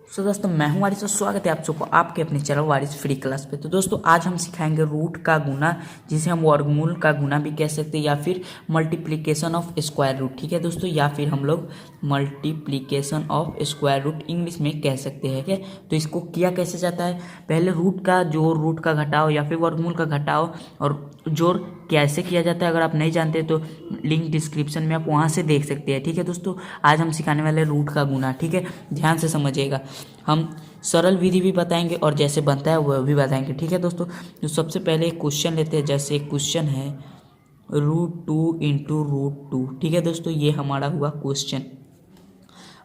सो दोस्तों मैं हूं वारिस और स्वागत है आप सबको आपके अपने चैनल वारिस फ्री क्लास पे। तो दोस्तों आज हम सिखाएंगे रूट का गुना, जिसे हम वर्गमूल का गुना भी कह सकते हैं या फिर मल्टीप्लिकेशन ऑफ स्क्वायर रूट। ठीक है दोस्तों, या फिर हम लोग multiplication of square root English में कह सकते हैं। ठीक है, तो इसको किया कैसे जाता है, पहले रूट का जोड़, रूट का घटाव या फिर वर्गमूल का घटाव और जोड़ कैसे किया जाता है, अगर आप नहीं जानते तो लिंक डिस्क्रिप्शन में आप वहाँ से देख सकते हैं। ठीक है दोस्तों, आज हम सिखाने वाले रूट का गुना। ठीक है, ध्यान से समझिएगा, हम सरल विधि भी बताएंगे और जैसे बनता है वह भी बताएंगे। ठीक है दोस्तों, तो सबसे पहले एक क्वेश्चन लेते हैं। जैसे एक क्वेश्चन है √2 इंटू √2। ठीक है दोस्तों, ये हमारा हुआ क्वेश्चन।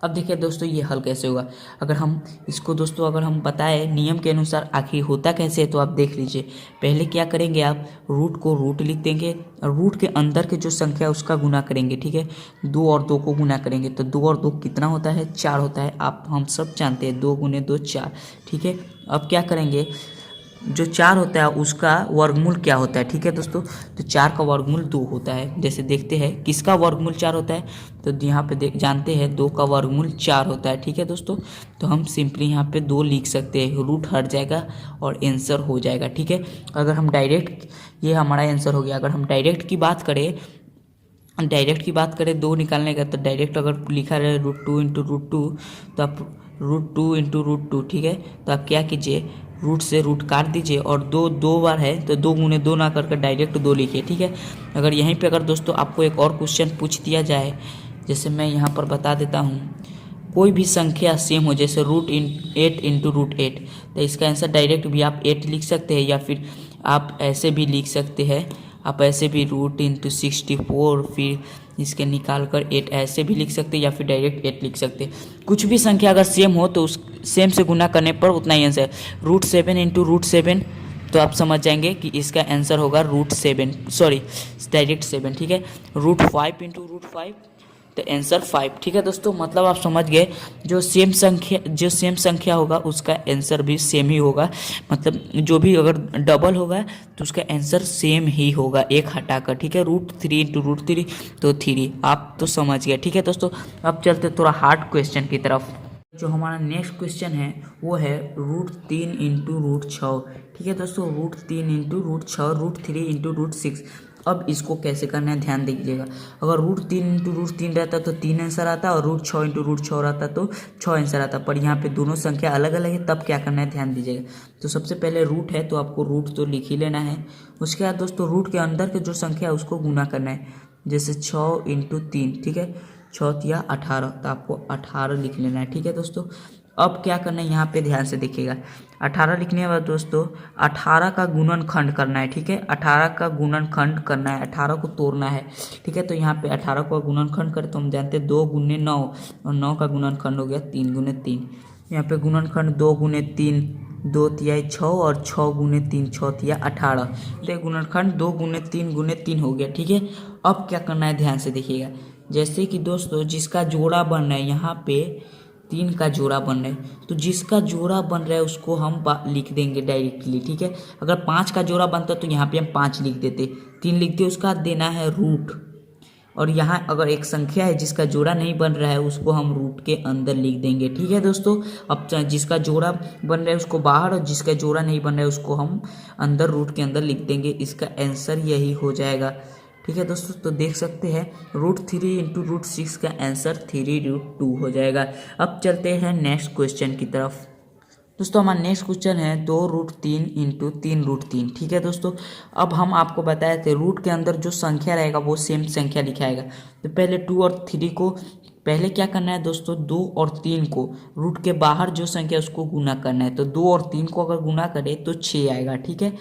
अब देखिए दोस्तों ये हल कैसे होगा, अगर हम इसको दोस्तों अगर हम बताएं नियम के अनुसार आखिर होता कैसे है, तो आप देख लीजिए। पहले क्या करेंगे, आप रूट को रूट लिख देंगे और रूट के अंदर के जो संख्या है उसका गुना करेंगे। ठीक है, 2 और 2 को गुना करेंगे तो 2 और 2 कितना होता है, 4 होता है। आप हम सब जानते हैं 2 गुने 2 4। ठीक है, अब क्या करेंगे, जो 4 होता है उसका वर्गमूल क्या होता है। ठीक है दोस्तों, तो 4 का वर्गमूल 2 होता है। जैसे देखते हैं किसका वर्गमूल 4 होता है, तो यहाँ पे जानते हैं 2 का वर्गमूल 4 होता है। ठीक है दोस्तों, तो हम सिंपली यहाँ पे 2 लिख सकते हैं, रूट हट जाएगा और आंसर हो जाएगा। ठीक है, अगर हम डायरेक्ट, ये हमारा आंसर हो गया। अगर हम डायरेक्ट की बात करें 2 निकालने का, तो डायरेक्ट अगर लिखा रहे √2 इंटू √2, तो आप √2 इंटू √2। ठीक है, तो आप क्या कीजिए, रूट से रूट काट दीजिए और 2 बार है तो 2 गुने 2 ना करके डायरेक्ट 2 लिखिए। ठीक है, अगर यहीं पे अगर दोस्तों आपको एक और क्वेश्चन पूछ दिया जाए, जैसे मैं यहाँ पर बता देता हूँ, कोई भी संख्या सेम हो, जैसे √8 इंटू √8, तो इसका आंसर डायरेक्ट भी आप 8 लिख सकते हैं, या फिर आप ऐसे भी लिख सकते हैं, आप ऐसे भी रूट इंटू 64 फिर इसके निकाल कर 8 ऐसे भी लिख सकते हैं, या फिर डायरेक्ट 8 लिख सकते हैं। कुछ भी संख्या अगर सेम हो तो उस सेम से गुना करने पर उतना ही आंसर है। √7 इंटू √7, तो आप समझ जाएंगे कि इसका आंसर होगा √7, सॉरी डायरेक्ट 7। ठीक है, √5 इंटू √5, तो आंसर 5। ठीक है दोस्तों, मतलब आप समझ गए, जो सेम संख्या होगा उसका आंसर भी सेम ही होगा। मतलब जो भी अगर डबल होगा तो उसका आंसर सेम ही होगा, एक हटाकर। ठीक है, √3 इंटू √3, तो 3, आप तो समझ गए। ठीक है दोस्तों, अब चलते थोड़ा हार्ड क्वेश्चन की तरफ। जो हमारा नेक्स्ट क्वेश्चन है वो है √3 इंटू √6। ठीक है दोस्तों, √3 इंटू √6, √3 इंटू √6। अब इसको कैसे करना है ध्यान दीजिएगा। अगर √3 इंटू √3 रहता तो 3 आंसर आता, और √6 इंटू √6 रहता तो 6 आंसर आता, पर यहाँ पे दोनों संख्या अलग अलग है, तब क्या करना है ध्यान दीजिएगा। तो सबसे पहले रूट है तो आपको रूट तो लिख ही लेना है। उसके बाद दोस्तों रूट के अंदर के जो संख्या है उसको गुना करना है, जैसे 6 इंटू 3। ठीक है, 6 या 18, तो आपको 18 लिख लेना है। ठीक है दोस्तों, अब क्या करना है, यहाँ पे ध्यान से देखिएगा। 18 लिखने के बाद दोस्तों 18 का गुणनखंड करना है। ठीक है, 18 का गुणनखंड करना है, 18 को तोड़ना है। ठीक है, तो यहाँ पे 18 को गुणनखंड करें तो हम जानते हैं 2 गुने 9, और 9 का गुणनखंड हो गया 3 गुने 3। यहाँ पे गुणनखंड 2 गुने 3, 2 तिहाई 6, और 6 गुने 3, 6 तिया 18। तो गुणनखंड 2 गुने 3 गुने 3 हो गया। ठीक है, अब क्या करना है ध्यान से देखिएगा। जैसे कि दोस्तों जिसका जोड़ा बन रहा है, यहाँ पे 3 का जोड़ा बन रहा है, तो जिसका जोड़ा बन रहा है उसको हम लिख देंगे डायरेक्टली। ठीक है, अगर 5 का जोड़ा बनता तो यहाँ पे हम 5 लिख देते, 3 लिखते, उसका देना है रूट। और यहाँ अगर एक संख्या है जिसका जोड़ा नहीं बन रहा है उसको हम रूट के अंदर लिख देंगे। ठीक है दोस्तों, अब जिसका जोड़ा बन रहा है उसको बाहर, और जिसका जोड़ा नहीं बन रहा है उसको हम अंदर, रूट के अंदर लिख देंगे। इसका आंसर यही हो जाएगा। ठीक है दोस्तों, तो देख सकते हैं √3 इंटू √6 का आंसर 3√2 हो जाएगा। अब चलते हैं नेक्स्ट क्वेश्चन की तरफ। दोस्तों हमारा नेक्स्ट क्वेश्चन है 2√3 इंटू 3√3। ठीक है दोस्तों, अब हम आपको बताए थे रूट के अंदर जो संख्या रहेगा वो सेम संख्या लिखाएगा। तो पहले 2 और 3 को, पहले क्या करना है दोस्तों, 2 और 3 को रूट के बाहर जो संख्या है उसको गुना करना है। तो 2 और 3 को अगर गुना करें तो 6 आएगा। ठीक है,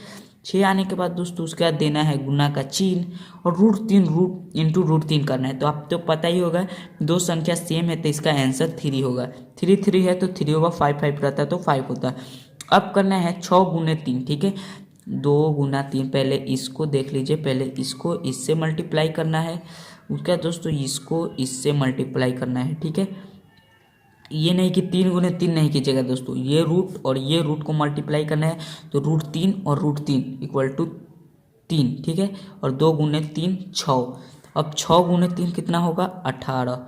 6 आने के बाद दोस्तों उसके बाद देना है गुना का चिन्ह, और √3 रूट इंटू √3 करना है। तो आप तो पता ही होगा, दो संख्या सेम है तो इसका आंसर 3 होगा। 3 है तो 3 होगा, 5 रहता है तो 5 होता है। अब करना है 6 गुने 3। ठीक है, 2 गुना 3, पहले इसको देख लीजिए, पहले इसको इससे मल्टीप्लाई करना है, उसका दोस्तों इसको इससे मल्टीप्लाई करना है। ठीक है, ये नहीं कि 3 गुने 3 नहीं कीजिएगा दोस्तों, ये रूट और ये रूट को मल्टीप्लाई करना है, तो √3 और √3 इक्वल टू 3। ठीक है, और 2 गुने 3 6। अब 6 गुने 3 कितना होगा, 18।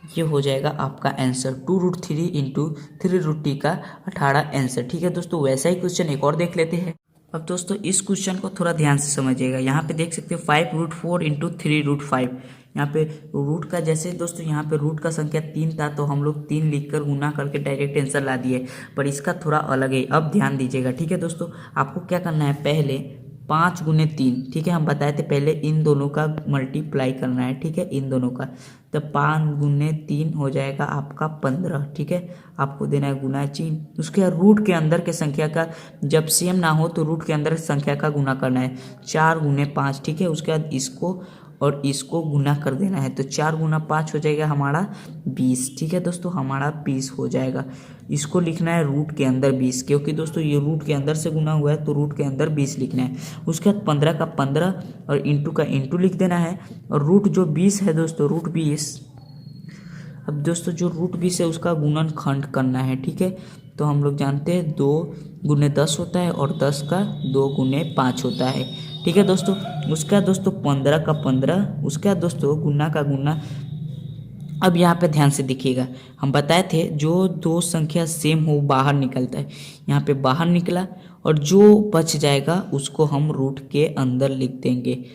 ये हो जाएगा आपका आंसर 2√3 इंटू 3√t का 18 आंसर। ठीक है दोस्तों, वैसा ही क्वेश्चन एक और देख लेते हैं। अब दोस्तों इस क्वेश्चन को थोड़ा ध्यान से समझिएगा। यहाँ पे देख सकते हो 5√4 इंटू 3√5। यहाँ पे रूट का जैसे दोस्तों यहाँ पे रूट का संख्या 3 था तो हम लोग 3 लिखकर गुना करके डायरेक्ट आंसर ला दिए, पर इसका थोड़ा अलग है। अब ध्यान दीजिएगा। ठीक है दोस्तों, आपको क्या करना है, पहले 5 गुने 3, ठीक है, हम बताए थे पहले इन दोनों का मल्टीप्लाई करना है। ठीक है, इन दोनों का, तो 5 गुने 3 हो जाएगा आपका 15। ठीक है, आपको देना है गुना चिन्ह। उसके बाद रूट के अंदर के संख्या का जब सेम ना हो तो रूट के अंदर संख्या का गुना करना है। 4 गुने 5। ठीक है, उसके बाद इसको और इसको गुना कर देना है, तो 4 गुना 5 हो जाएगा हमारा 20। ठीक है दोस्तों, हमारा 20 हो जाएगा। इसको लिखना है रूट के अंदर 20, क्योंकि दोस्तों ये रूट के अंदर से गुना हुआ है तो रूट के अंदर 20 लिखना है। उसके बाद 15 का 15 और इंटू का इंटू लिख देना है। और रूट जो 20 है दोस्तों, रूट 20, अब दोस्तों जो रूट 20 है उसका गुणनखंड करना है। ठीक है, तो हम लोग जानते हैं 2 गुने 10 होता है और 10 का 2 गुने 5 होता है। ठीक है दोस्तों, उसका दोस्तों 15 का 15, उसका दोस्तों गुना का गुना। अब यहाँ पे ध्यान से देखिएगा, हम बताए थे जो दो संख्या सेम हो बाहर निकलता है। यहाँ पे बाहर निकला और जो बच जाएगा उसको हम रूट के अंदर लिख देंगे।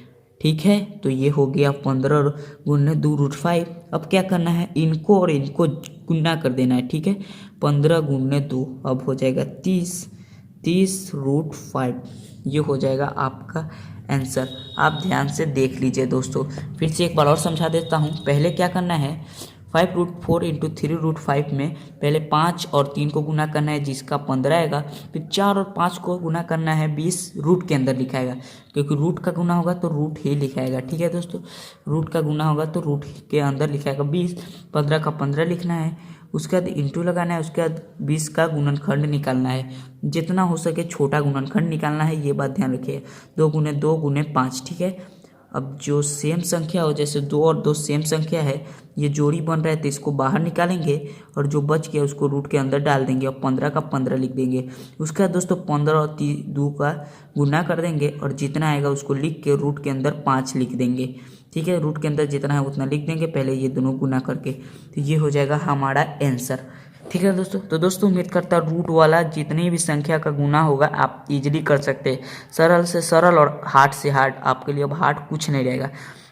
ठीक है, तो ये हो गया 15 गुने 2√5। अब क्या करना है, इनको और इनको गुना कर देना है। ठीक है, 15 गुने 2 अब हो जाएगा 30√5। ये हो जाएगा आपका आंसर। आप ध्यान से देख लीजिए दोस्तों, फिर से एक बार और समझा देता हूँ। पहले क्या करना है, 5√4 इंटू 3√5 में पहले 5 और 3 को गुना करना है जिसका 15 आएगा। फिर 4 और 5 को गुना करना है 20, रूट के अंदर लिखाएगा, क्योंकि रूट का गुना होगा तो रूट ही लिखाएगा। ठीक है दोस्तों, रूट का गुना होगा तो रूट के अंदर लिखाएगा 20। 15 का 15 लिखना है, उसके बाद इंटू लगाना है, उसके बाद 20 का गुणनखंड निकालना है। जितना हो सके छोटा गुणनखंड निकालना है, ये बात ध्यान रखिए। 2 गुने 2 गुने 5। ठीक है, अब जो सेम संख्या हो, जैसे 2 और 2 सेम संख्या है, ये जोड़ी बन रहा है तो इसको बाहर निकालेंगे और जो बच गया उसको रूट के अंदर डाल देंगे और 15 का 15 लिख देंगे। उसके बाद दोस्तों 15 और 2 का गुना कर देंगे और जितना आएगा उसको लिख के रूट के अंदर 5 लिख देंगे। ठीक है, रूट के अंदर जितना है उतना लिख देंगे पहले ये दोनों गुना करके, तो ये हो जाएगा हमारा आंसर। ठीक है दोस्तों, तो दोस्तों उम्मीद करता रूट वाला जितनी भी संख्या का गुना होगा आप इजीली कर सकते हैं। सरल से सरल और हार्ड से हार्ड, आपके लिए अब हार्ड कुछ नहीं रहेगा।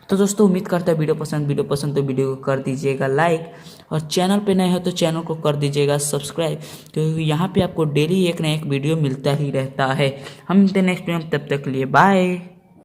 तो दोस्तों उम्मीद करता है वीडियो पसंद तो वीडियो को कर दीजिएगा लाइक, और चैनल पे नए हो तो चैनल को कर दीजिएगा सब्सक्राइब, क्योंकि यहाँ पे आपको डेली एक ना एक वीडियो मिलता ही रहता है। हम मिलते हैं नेक्स्ट टाइम, तब तक के लिए बाय।